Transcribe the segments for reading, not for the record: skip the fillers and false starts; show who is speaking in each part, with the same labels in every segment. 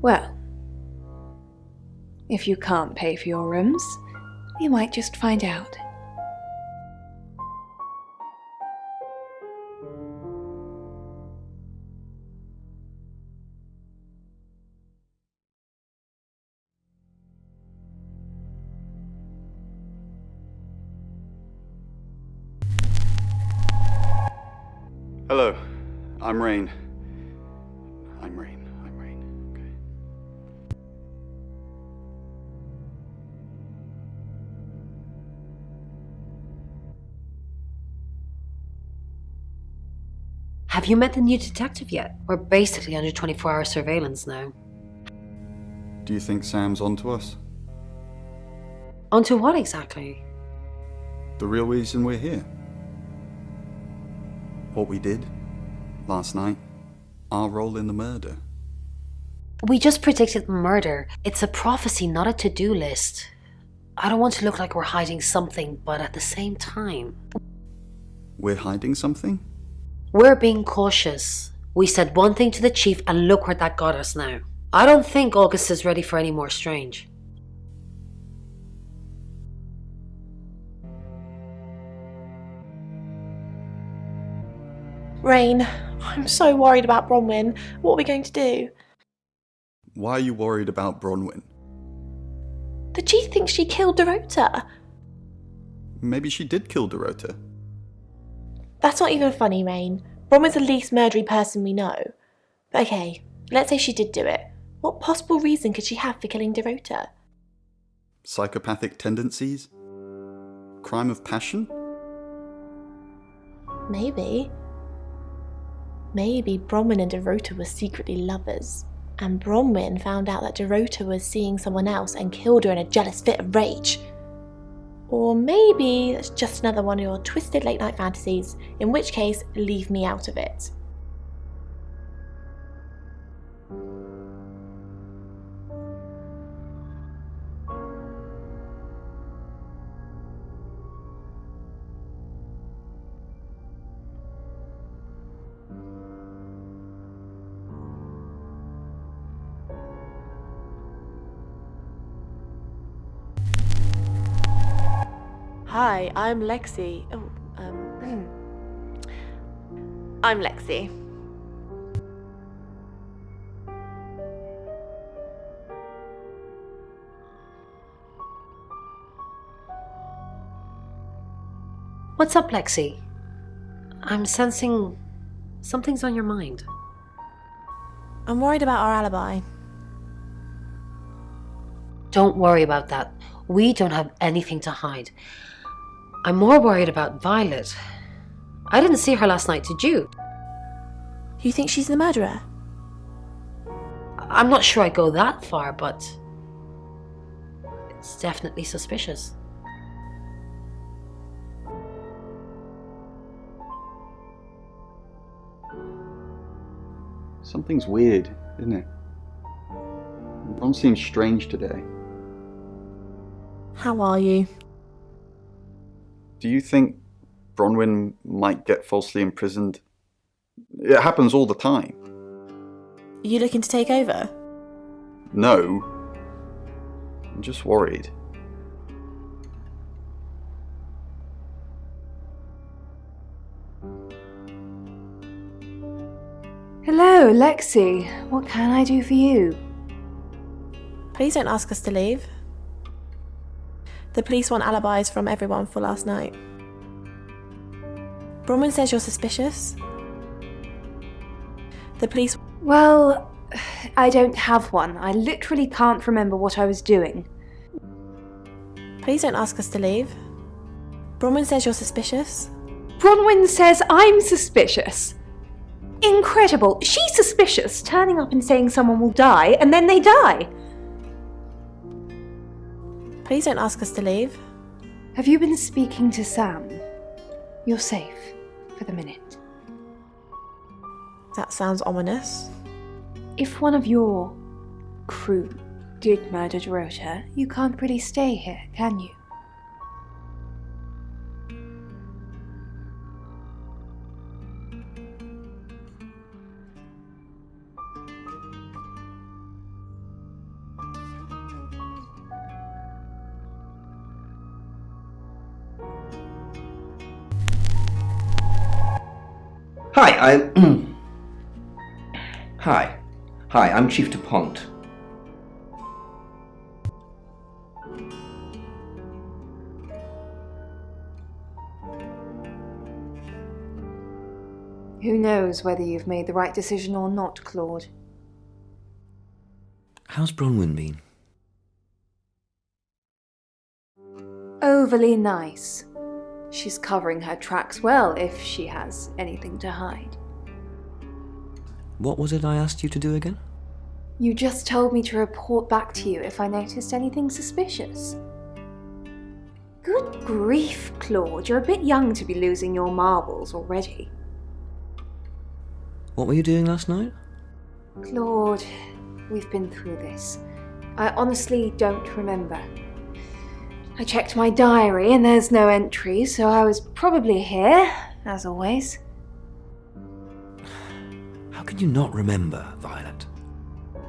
Speaker 1: Well, if you can't pay for your rooms, you might just find out.
Speaker 2: Hello, I'm Rain. I'm Rain. Okay.
Speaker 3: Have you met the new detective yet? We're basically under 24-hour surveillance now.
Speaker 2: Do you think Sam's onto us?
Speaker 3: Onto what exactly?
Speaker 2: The real reason we're here? What we did last night? Our role in the murder?
Speaker 3: We just predicted murder. It's a prophecy, not a to-do list. I don't want to look like we're hiding something, but at the same time...
Speaker 2: We're hiding something?
Speaker 3: We're being cautious. We said one thing to the chief and look where that got us now. I don't think August is ready for any more strange.
Speaker 4: Rain, I'm so worried about Bronwyn. What are we going to do?
Speaker 2: Why are you worried about Bronwyn?
Speaker 4: The chief thinks she killed Dorota.
Speaker 2: Maybe she did kill Dorota.
Speaker 4: That's not even funny, Rain. Bronwyn's the least murdery person we know. But okay, let's say she did do it. What possible reason could she have for killing Dorota?
Speaker 2: Psychopathic tendencies? Crime of passion?
Speaker 4: Maybe. Maybe Bronwyn and Dorota were secretly lovers. And Bronwyn found out that Dorota was seeing someone else and killed her in a jealous fit of rage. Or maybe that's just another one of your twisted late night fantasies, in which case, leave me out of it. Hi, I'm Lexi. I'm Lexi.
Speaker 3: What's up, Lexi? I'm sensing something's on your mind.
Speaker 4: I'm worried about our alibi.
Speaker 3: Don't worry about that. We don't have anything to hide. I'm more worried about Violet. I didn't see her last night, did you?
Speaker 4: You think she's the murderer?
Speaker 3: I'm not sure I go that far, but it's definitely suspicious.
Speaker 2: Something's weird, isn't it? Ron seems strange today.
Speaker 4: How are you?
Speaker 2: Do you think Bronwyn might get falsely imprisoned? It happens all the time.
Speaker 4: Are you looking to take over?
Speaker 2: No. I'm just worried.
Speaker 1: Hello, Lexi. What can I do for you?
Speaker 4: Please don't ask us to leave. The police want alibis from everyone for last night. Bronwyn says you're suspicious. The police...
Speaker 1: Well, I don't have one. I literally can't remember what I was doing.
Speaker 4: Please don't ask us to leave. Bronwyn says you're suspicious.
Speaker 1: Bronwyn says I'm suspicious. Incredible. She's suspicious, turning up and saying someone will die, and then they die.
Speaker 4: Please don't ask us to leave.
Speaker 1: Have you been speaking to Sam? You're safe for the minute.
Speaker 4: That sounds ominous.
Speaker 1: If one of your crew did murder Dorota, you can't really stay here, can you?
Speaker 5: Hi, I'm Chief DuPont.
Speaker 1: Who knows whether you've made the right decision or not, Claude?
Speaker 5: How's Bronwyn been?
Speaker 1: Overly nice. She's covering her tracks well if she has anything to hide.
Speaker 5: What was it I asked you to do again?
Speaker 1: You just told me to report back to you if I noticed anything suspicious. Good grief, Claude, you're a bit young to be losing your marbles already.
Speaker 5: What were you doing last night?
Speaker 1: Claude, we've been through this. I honestly don't remember. I checked my diary and there's no entry, so I was probably here, as always.
Speaker 5: How can you not remember, Violet?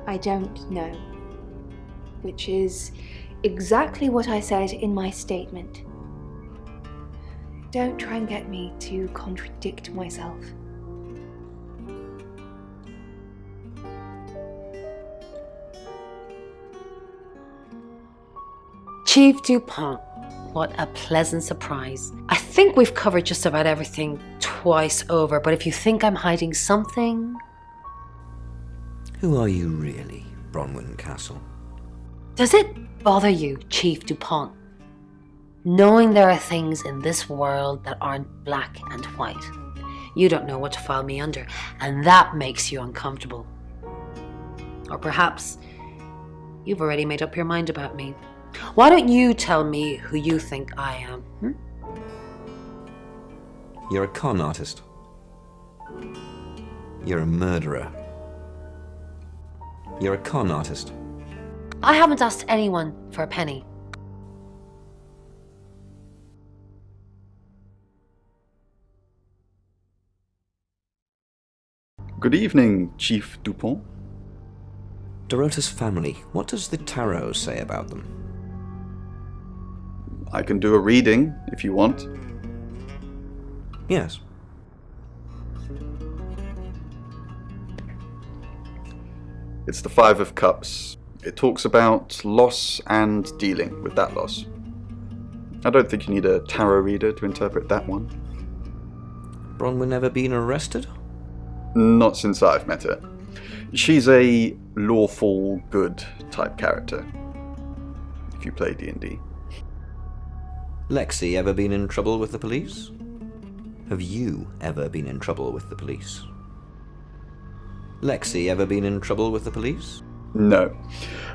Speaker 1: I don't know. Which is exactly what I said in my statement. Don't try and get me to contradict myself.
Speaker 3: Chief DuPont, what a pleasant surprise. I think we've covered just about everything twice over, but if you think I'm hiding something...
Speaker 5: Who are you really, Bronwyn Castle?
Speaker 3: Does it bother you, Chief DuPont, knowing there are things in this world that aren't black and white? You don't know what to file me under, and that makes you uncomfortable. Or perhaps you've already made up your mind about me. Why don't you tell me who you think I am?
Speaker 5: You're a con artist. You're a murderer. You're a con artist.
Speaker 3: I haven't asked anyone for a penny.
Speaker 2: Good evening, Chief Dupont.
Speaker 5: Dorota's family, what does the tarot say about them?
Speaker 2: I can do a reading if you want.
Speaker 5: Yes.
Speaker 2: It's the Five of Cups. It talks about loss and dealing with that loss. I don't think you need a tarot reader to interpret that one.
Speaker 5: Bronwyn ever been arrested?
Speaker 2: Not since I've met her. She's a lawful good type character, if you play D&D.
Speaker 5: Lexi ever been in trouble with the police? Have you ever been in trouble with the police? Lexi ever been in trouble with the police?
Speaker 2: No,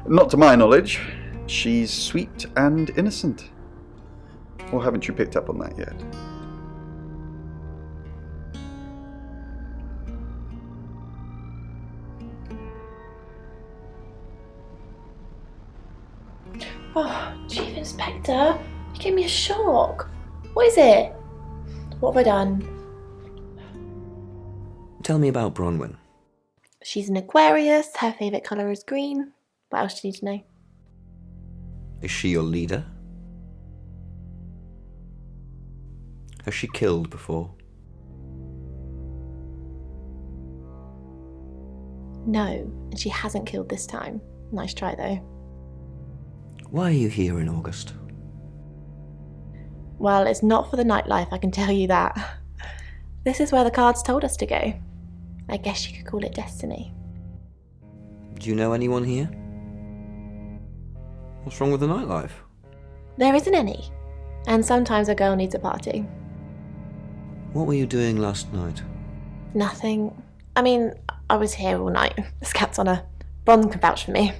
Speaker 2: not to my knowledge. She's sweet and innocent. Or haven't you picked up on that yet?
Speaker 4: Oh, Chief Inspector, you gave me a shock. What is it? What have I done?
Speaker 5: Tell me about Bronwyn.
Speaker 4: She's an Aquarius, her favourite colour is green. What else do you need to know?
Speaker 5: Is she your leader? Has she killed before?
Speaker 4: No, and she hasn't killed this time. Nice try though.
Speaker 5: Why are you here in August?
Speaker 4: Well, it's not for the nightlife, I can tell you that. This is where the cards told us to go. I guess you could call it destiny.
Speaker 5: Do you know anyone here? What's wrong with the nightlife?
Speaker 4: There isn't any. And sometimes a girl needs a party.
Speaker 5: What were you doing last night?
Speaker 4: Nothing. I mean, I was here all night. This cat's on a Bron can vouch for me.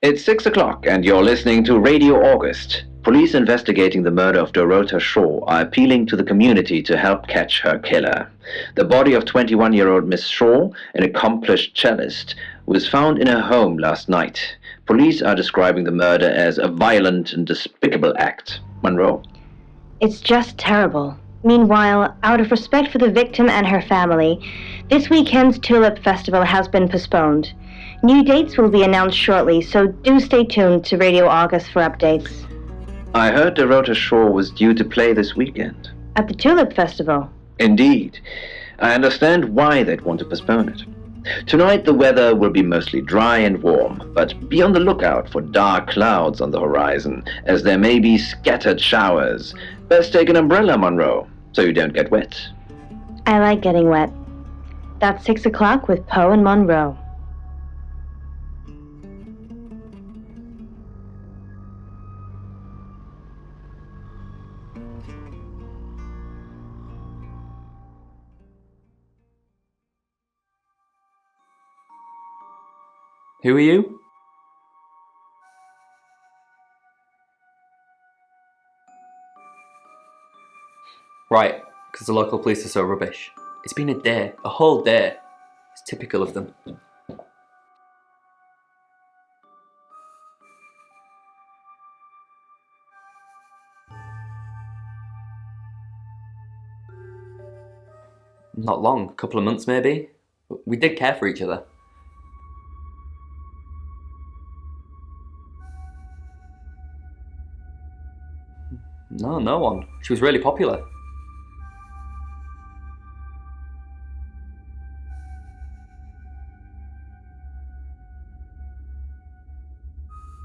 Speaker 6: It's 6 o'clock and you're listening to Radio August, Police investigating the murder of Dorota Shaw are appealing to the community to help catch her killer. The body of 21-year-old Miss Shaw, an accomplished cellist, was found in her home last night. Police are describing the murder as a violent and despicable act. Monroe.
Speaker 7: It's just terrible. Meanwhile, out of respect for the victim and her family, this weekend's Tulip Festival has been postponed. New dates will be announced shortly, so do stay tuned to Radio August for updates.
Speaker 6: I heard Dorota Shaw was due to play this weekend.
Speaker 7: At the Tulip Festival?
Speaker 6: Indeed. I understand why they'd want to postpone it. Tonight the weather will be mostly dry and warm, but be on the lookout for dark clouds on the horizon, as there may be scattered showers. Best take an umbrella, Monroe, so you don't get wet.
Speaker 7: I like getting wet. That's 6 o'clock with Poe and Monroe.
Speaker 8: Who are you? Right, because the local police are so rubbish. It's been a day, a whole day. It's typical of them. Not long, a couple of months maybe. But we did care for each other. No, no one. She was really popular.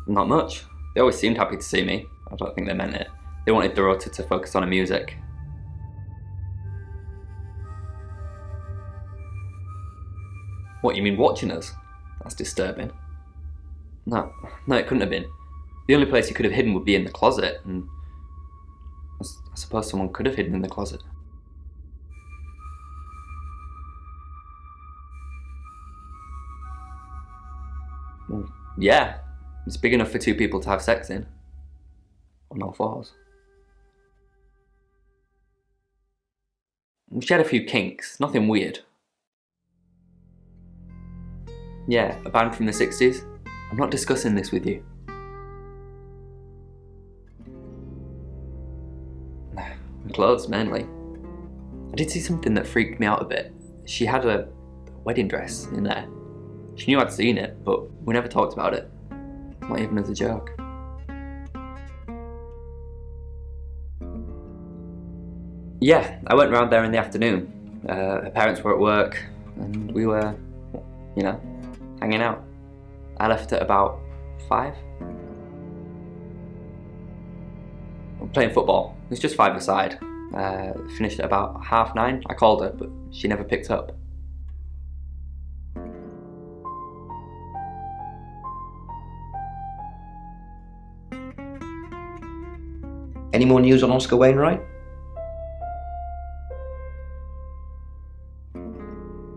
Speaker 8: Not much. They always seemed happy to see me. I don't think they meant it. They wanted Dorota to focus on her music. What, you mean watching us? That's disturbing. No, it couldn't have been. The only place you could have hidden would be in the closet, and I suppose someone could have hidden in the closet. Well, yeah, it's big enough for two people to have sex in. On all fours. She had a few kinks, nothing weird. Yeah, a band from the 60s. I'm not discussing this with you. Clothes, mainly. I did see something that freaked me out a bit. She had a wedding dress in there. She knew I'd seen it, but we never talked about it. Not even as a joke. Yeah, I went round there in the afternoon. Her parents were at work, and we were, hanging out. I left at about 5. Playing football. It was just 5-a-side. Finished at about 9:30. I called her, but she never picked up.
Speaker 5: Any more news on Oscar Wainwright?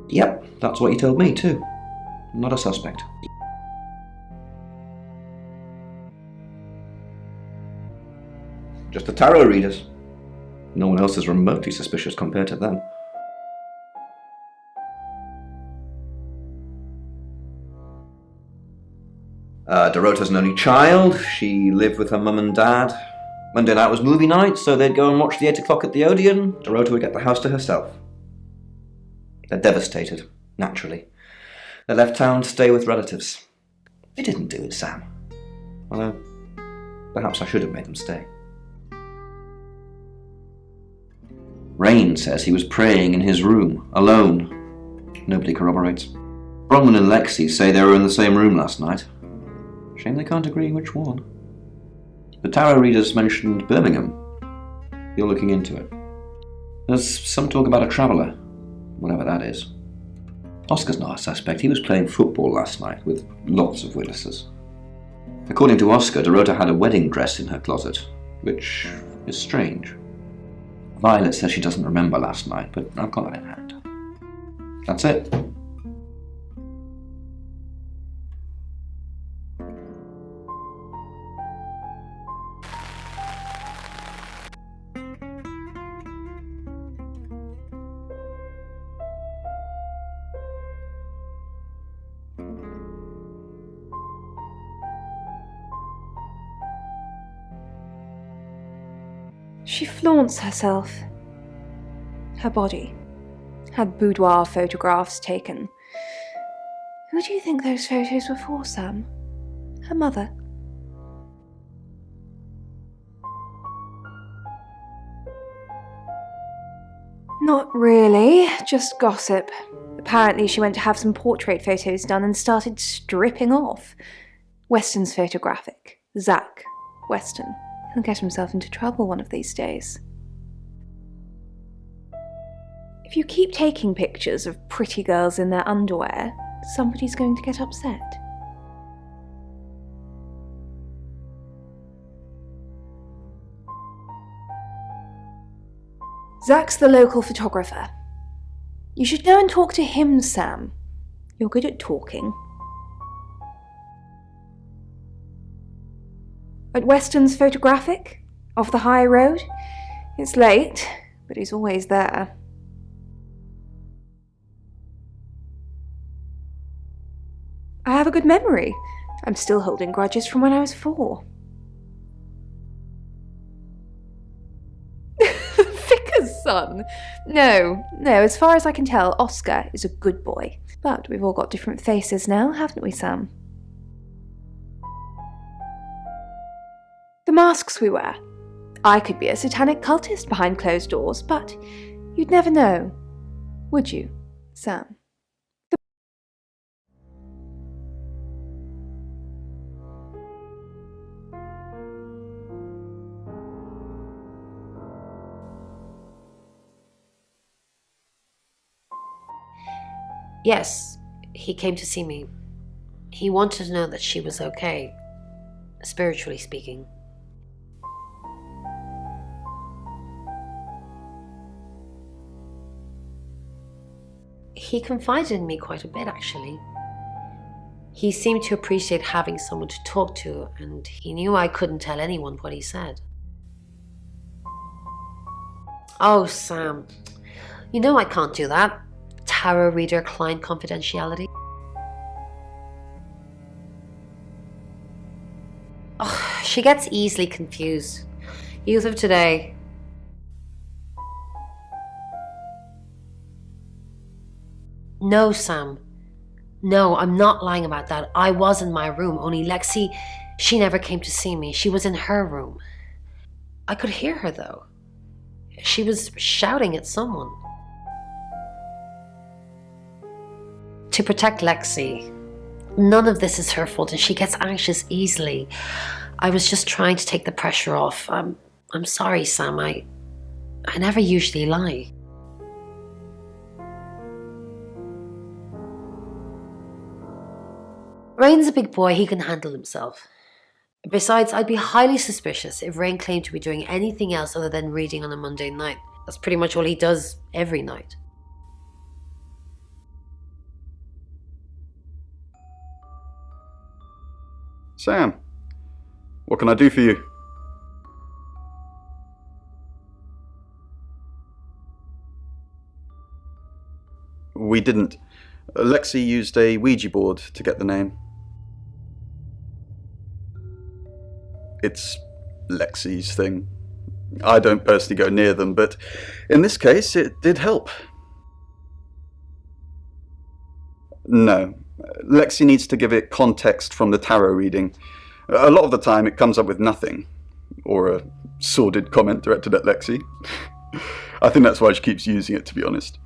Speaker 5: Yep, that's what he told me too. Not a suspect. Just the tarot readers. No one else is remotely suspicious compared to them. Dorota's an only child. She lived with her mum and dad. Monday night was movie night, so they'd go and watch the 8 o'clock at the Odeon. Dorota would get the house to herself. They're devastated, naturally. They left town to stay with relatives. They didn't do it, Sam. Although, perhaps I should have made them stay. Rain says he was praying in his room, alone. Nobody corroborates. Bronwyn and Lexi say they were in the same room last night. Shame they can't agree which one. The tarot readers mentioned Birmingham. You're looking into it. There's some talk about a traveller, whatever that is. Oscar's not a suspect. He was playing football last night with lots of witnesses. According to Oscar, Dorota had a wedding dress in her closet, which is strange. Violet says she doesn't remember last night, but I've got that in hand. That's it.
Speaker 1: She flaunts herself. Her body. Had boudoir photographs taken. Who do you think those photos were for, Sam? Her mother? Not really, just gossip. Apparently she went to have some portrait photos done and started stripping off. Weston's photographic. Zach Weston. He'll get himself into trouble one of these days. If you keep taking pictures of pretty girls in their underwear, somebody's going to get upset. Zach's the local photographer. You should go and talk to him, Sam. You're good at talking. At Weston's photographic? Off the high road? It's late, but he's always there. I have a good memory. I'm still holding grudges from when I was 4. Vicar's son? No, as far as I can tell, Oscar is a good boy. But we've all got different faces now, haven't we, Sam? The masks we wear. I could be a satanic cultist behind closed doors, but you'd never know, would you, Sam?
Speaker 3: Yes, he came to see me. He wanted to know that she was okay, spiritually speaking. He confided in me quite a bit, actually. He seemed to appreciate having someone to talk to, and he knew I couldn't tell anyone what he said. Oh, Sam, you know I can't do that. Tarot reader client confidentiality. Oh, she gets easily confused. Youth of today. No, Sam. No, I'm not lying about that. I was in my room, only Lexi, she never came to see me. She was in her room. I could hear her, though. She was shouting at someone. To protect Lexi. None of this is her fault, and she gets anxious easily. I was just trying to take the pressure off. I'm sorry, Sam. I never usually lie. Rain's a big boy, he can handle himself. Besides, I'd be highly suspicious if Rain claimed to be doing anything else other than reading on a Monday night. That's pretty much all he does every night.
Speaker 2: Sam, what can I do for you? We didn't. Lexi used a Ouija board to get the name. It's Lexi's thing. I don't personally go near them, but in this case, it did help. No. Lexi needs to give it context from the tarot reading. A lot of the time, it comes up with nothing. Or a sordid comment directed at Lexi. I think that's why she keeps using it, to be honest.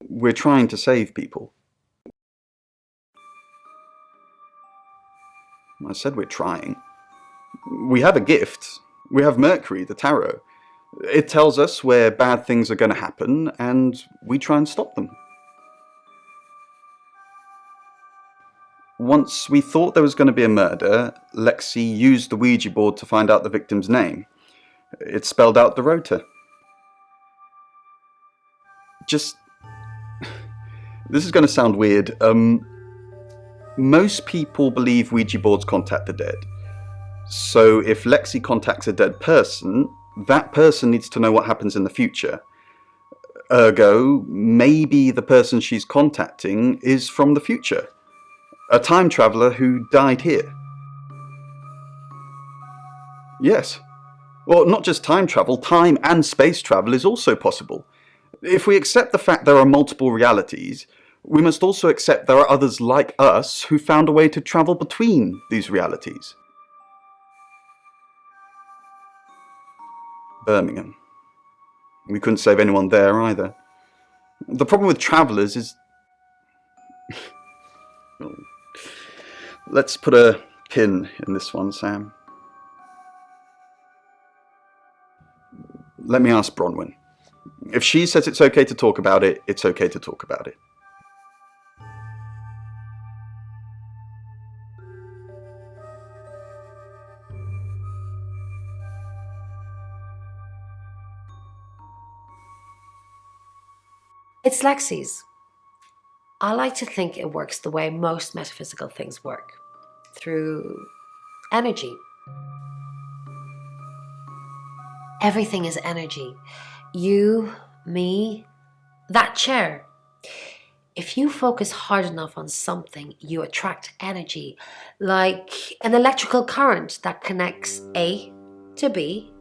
Speaker 2: We're trying to save people. I said we're trying. We have a gift. We have Mercury, the tarot. It tells us where bad things are going to happen, and we try and stop them. Once we thought there was going to be a murder, Lexi used the Ouija board to find out the victim's name. It spelled out Dorota. Just... This is going to sound weird. Most people believe Ouija boards contact the dead. So if Lexi contacts a dead person, that person needs to know what happens in the future. Ergo, maybe the person she's contacting is from the future. A time traveller who died here. Yes. Well, not just time travel, time and space travel is also possible. If we accept the fact there are multiple realities, we must also accept there are others like us who found a way to travel between these realities. Birmingham. We couldn't save anyone there either. The problem with travellers is... Let's put a pin in this one, Sam. Let me ask Bronwyn. If she says it's okay to talk about it, it's okay to talk about it.
Speaker 3: It's Lexi's. I like to think it works the way most metaphysical things work, through energy. Everything is energy. You, me, that chair. If you focus hard enough on something, you attract energy, like an electrical current that connects A to B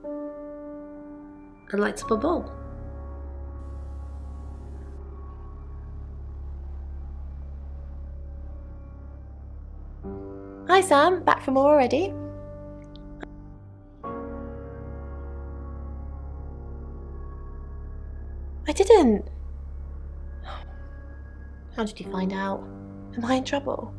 Speaker 3: and lights up a bulb.
Speaker 4: Hi Sam, back for more already? I didn't. How did you find out? Am I in trouble?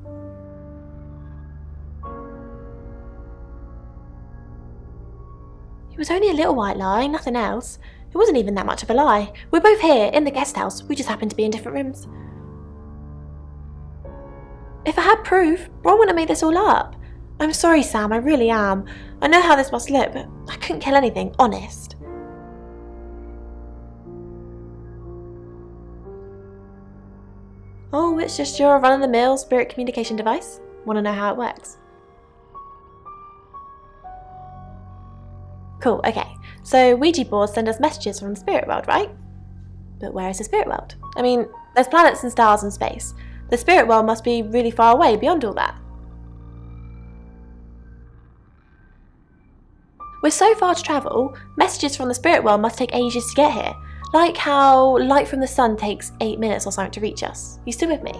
Speaker 4: It was only a little white lie, nothing else. It wasn't even that much of a lie. We're both here, in the guest house. We just happened to be in different rooms. If I had proof, Ron wouldn't have made this all up. I'm sorry, Sam, I really am. I know how this must look, but I couldn't kill anything, honest. Oh, it's just your run-of-the-mill spirit communication device? Want to know how it works? Cool, okay. So Ouija boards send us messages from the spirit world, right? But where is the spirit world? I mean, there's planets and stars in space. The spirit world must be really far away beyond all that. With so far to travel, messages from the spirit world must take ages to get here. Like how light from the sun takes 8 minutes or something to reach us. You still with me?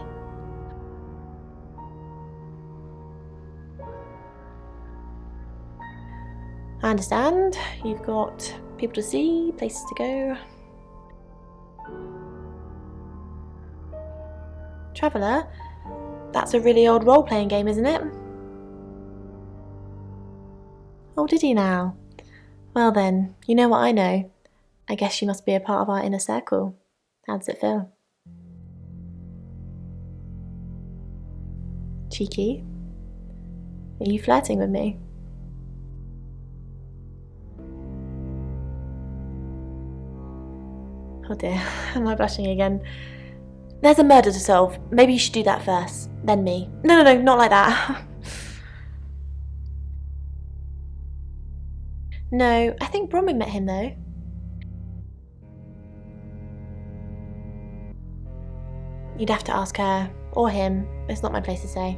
Speaker 4: I understand. You've got people to see, places to go. Traveller? That's a really old role-playing game, isn't it? Oh, did he now? Well then, you know what I know. I guess you must be a part of our inner circle. How does it feel? Cheeky? Are you flirting with me? Oh dear, am I blushing again? There's a murder to solve. Maybe you should do that first, then me. No, not like that. No, I think Bronwyn met him though. You'd have to ask her, or him. It's not my place to say.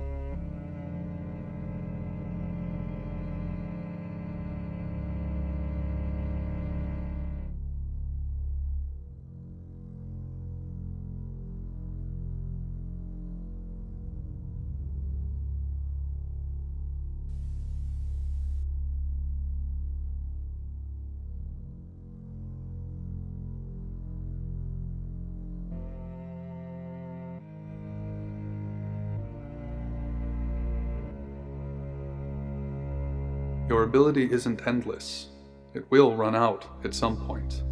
Speaker 9: Your ability isn't endless. It will run out at some point.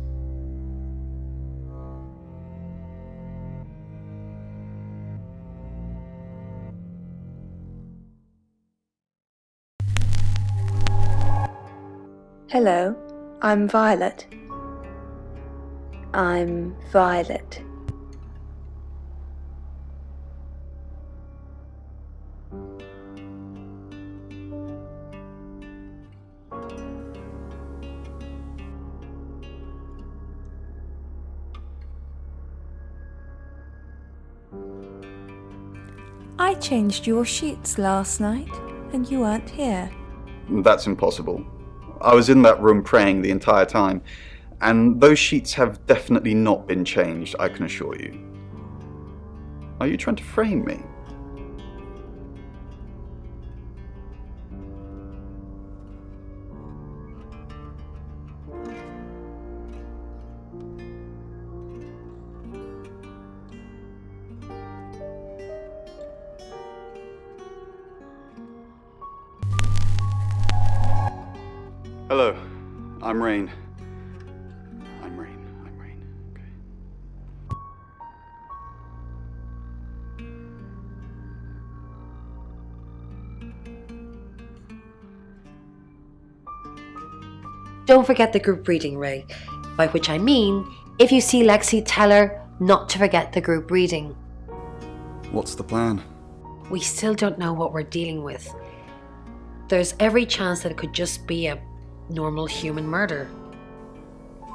Speaker 10: Hello, I'm Violet. I'm Violet. I changed your sheets last night, and you weren't here.
Speaker 2: That's impossible. I was in that room praying the entire time, and those sheets have definitely not been changed, I can assure you. Are you trying to frame me? Hello, I'm Rain. I'm Rain. Okay.
Speaker 3: Don't forget the group reading, Ray. By which I mean, if you see Lexi, tell her not to forget the group reading.
Speaker 2: What's the plan?
Speaker 3: We still don't know what we're dealing with. There's every chance that it could just be a normal human murder.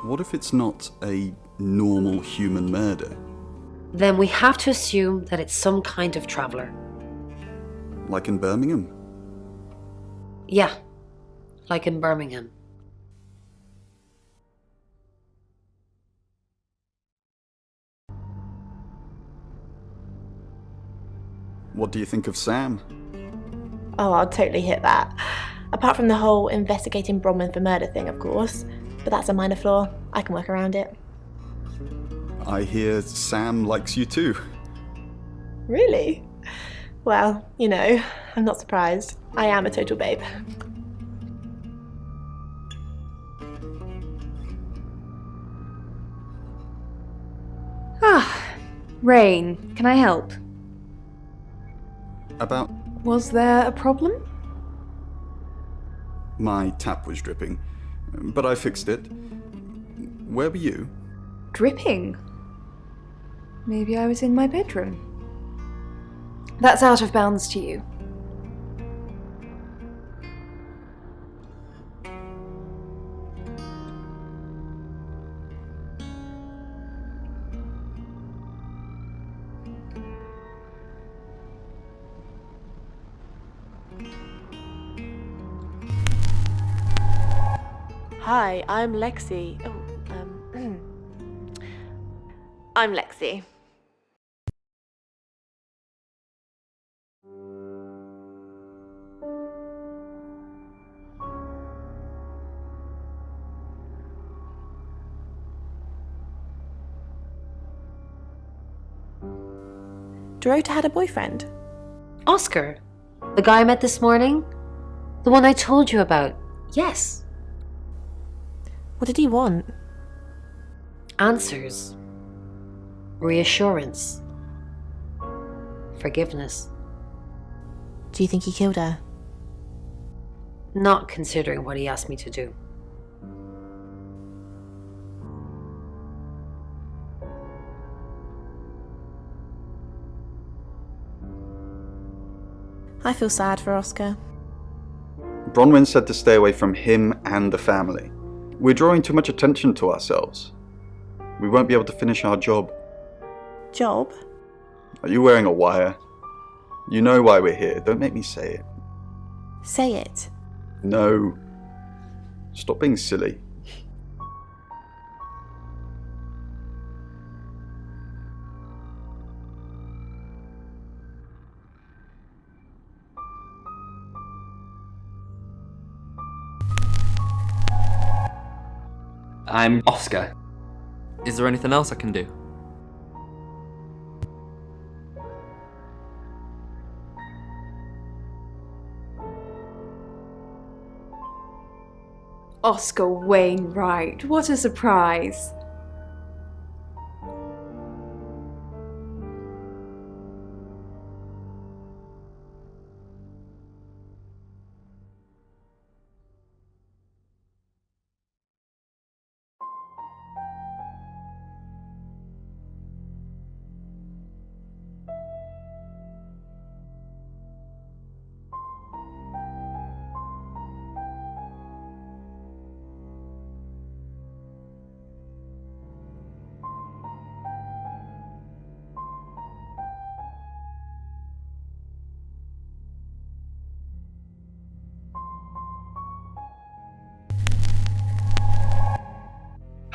Speaker 2: What if it's not a normal human murder?
Speaker 3: Then we have to assume that it's some kind of traveller.
Speaker 2: Like in Birmingham?
Speaker 3: Yeah, like in Birmingham.
Speaker 2: What do you think of Sam?
Speaker 4: Oh, I'll totally hit that. Apart from the whole investigating Bronwyn for murder thing, of course. But that's a minor flaw. I can work around it.
Speaker 2: I hear Sam likes you too.
Speaker 4: Really? Well, you know, I'm not surprised. I am a total babe.
Speaker 1: Rain, can I help?
Speaker 2: About
Speaker 1: Was there a problem?
Speaker 2: my tap was dripping, but I fixed it. Where were you?
Speaker 1: Dripping? Maybe I was in my bedroom. That's out of bounds to you.
Speaker 4: Hi, I'm Lexi. I'm Lexi. Dorota had a boyfriend.
Speaker 3: Oscar, the guy I met this morning? The one I told you about? Yes.
Speaker 4: What did he want?
Speaker 3: Answers. Reassurance. Forgiveness.
Speaker 4: Do you think he killed her?
Speaker 3: Not considering what he asked me to do.
Speaker 4: I feel sad for Oscar.
Speaker 2: Bronwyn said to stay away from him and the family. We're drawing too much attention to ourselves. We won't be able to finish our job.
Speaker 4: Job?
Speaker 2: Are you wearing a wire? You know why we're here. Don't make me say it.
Speaker 4: Say it.
Speaker 2: No. Stop being silly.
Speaker 8: I'm Oscar. Is there anything else I can do?
Speaker 1: Oscar Wainwright, what a surprise.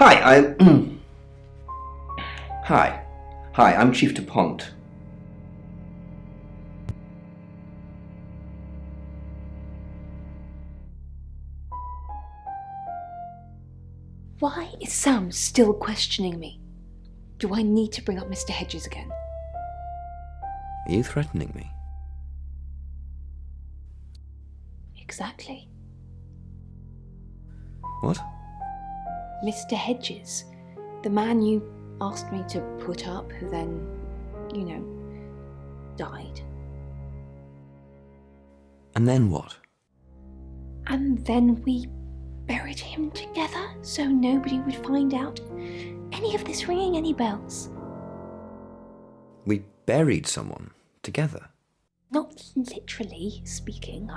Speaker 5: Hi, Hi, I'm Chief DuPont.
Speaker 1: Why is Sam still questioning me? Do I need to bring up Mr. Hedges again?
Speaker 5: Are you threatening me?
Speaker 1: Exactly.
Speaker 5: What?
Speaker 1: Mr. Hedges, the man you asked me to put up, who then, died.
Speaker 5: And then what?
Speaker 1: And then we buried him together so nobody would find out any of this ringing any bells.
Speaker 5: We buried someone together?
Speaker 1: Not literally speaking.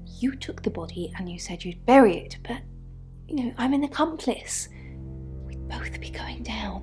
Speaker 1: You took the body and you said you'd bury it, but, I'm an accomplice. We'd both be going down.